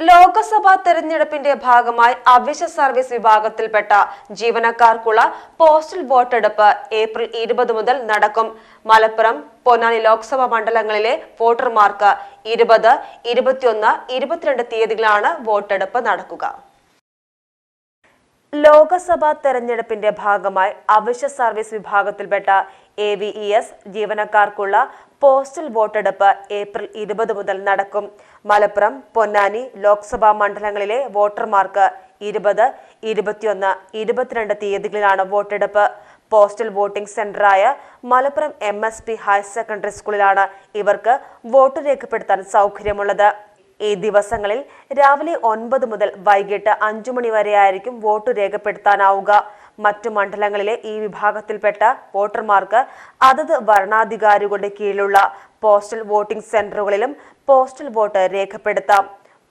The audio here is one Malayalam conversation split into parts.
ലോക്സഭാ തെരഞ്ഞെടുപ്പിന്റെ ഭാഗമായി അവശ്യ സർവീസ് വിഭാഗത്തിൽപ്പെട്ട ജീവനക്കാർക്കുള്ള പോസ്റ്റൽ വോട്ടെടുപ്പ് ഏപ്രിൽ 20 മുതൽ നടക്കും. മലപ്പുറം, പൊന്നാനി ലോക്സഭാ മണ്ഡലങ്ങളിലെ വോട്ടർമാർക്ക് 20, 21, 22 തീയതികളാണ് വോട്ടെടുപ്പ് നടക്കുക. ലോക്സഭാ തെരഞ്ഞെടുപ്പിന്റെ ഭാഗമായി അവശ്യ സർവീസ് വിഭാഗത്തിൽപ്പെട്ട AVES ജീവനക്കാർക്കുള്ള പോസ്റ്റൽ വോട്ടെടുപ്പ് ഏപ്രിൽ 20 മുതൽ നടക്കും. മലപ്പുറം, പൊന്നാനി ലോക്സഭാ മണ്ഡലങ്ങളിലെ വോട്ടർമാർക്ക് 20, 21, 22 തീയതികളിലാണ് വോട്ടെടുപ്പ്. പോസ്റ്റൽ വോട്ടിംഗ് സെന്ററായ മലപ്പുറം MSP ഹയർ സെക്കൻഡറി സ്കൂളിലാണ് ഇവർക്ക് വോട്ട് രേഖപ്പെടുത്താൻ സൗകര്യമുള്ളത്. ഈ ദിവസങ്ങളിൽ രാവിലെ 9 മുതൽ വൈകിട്ട് 5 മണി വരെയായിരിക്കും വോട്ട് രേഖപ്പെടുത്താനാവുക. മറ്റു മണ്ഡലങ്ങളിലെ ഈ വിഭാഗത്തിൽപ്പെട്ട വോട്ടർമാർക്ക് അതത് വരണാധികാരികളുടെ കീഴിലുള്ള പോസ്റ്റൽ വോട്ടിംഗ് സെന്ററുകളിലും പോസ്റ്റൽ വോട്ട് രേഖപ്പെടുത്താം.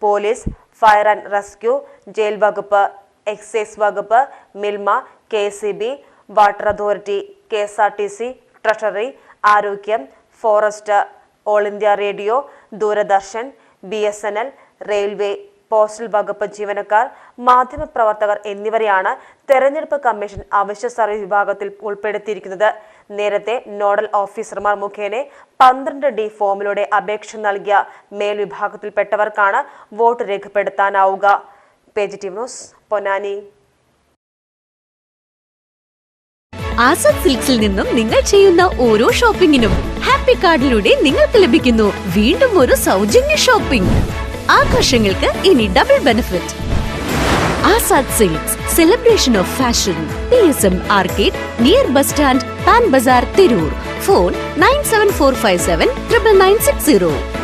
Police, fire and rescue, jail വകുപ്പ്, എക്സൈസ് വകുപ്പ്, Milma, KCB, water authority, KSRTC, treasury, ആരോഗ്യം, forest, all India radio, Doordarshan, BSNL, railway, postal വകുപ്പ് ജീവനക്കാർ, മാധ്യമപ്രവർത്തകർ എന്നിവരെയാണ് തെരഞ്ഞെടുപ്പ് കമ്മീഷൻ അവശ്യ സർവീസ് വിഭാഗത്തിൽ ഉൾപ്പെടുത്തിയിരിക്കുന്നത്. നേരത്തെ നോഡൽ ഓഫീസർമാർ മുഖേന 12D ഫോമിലൂടെ അപേക്ഷ നൽകിയ മേൽവിഭാഗത്തിൽപ്പെട്ടവർക്കാണ് വോട്ട് രേഖപ്പെടുത്താനാവുക. PGTV news, Ponnani. ആസാദ് സിൽക്സിൽ നിന്നും നിങ്ങൾ ചെയ്യുന്ന ഓരോ ഷോപ്പിംഗിനും ഹാപ്പി കാർഡിലൂടെ നിങ്ങൾക്ക് ലഭിക്കുന്നു വീണ്ടും ഒരു സൗജന്യ ഷോപ്പിംഗ്. ആഘോഷങ്ങൾക്ക് ഇനി double benefit. Azad silks, celebration of fashion. PSM arcade, near bus stand, Pan Bazar, Tirur. Phone 97457 99960.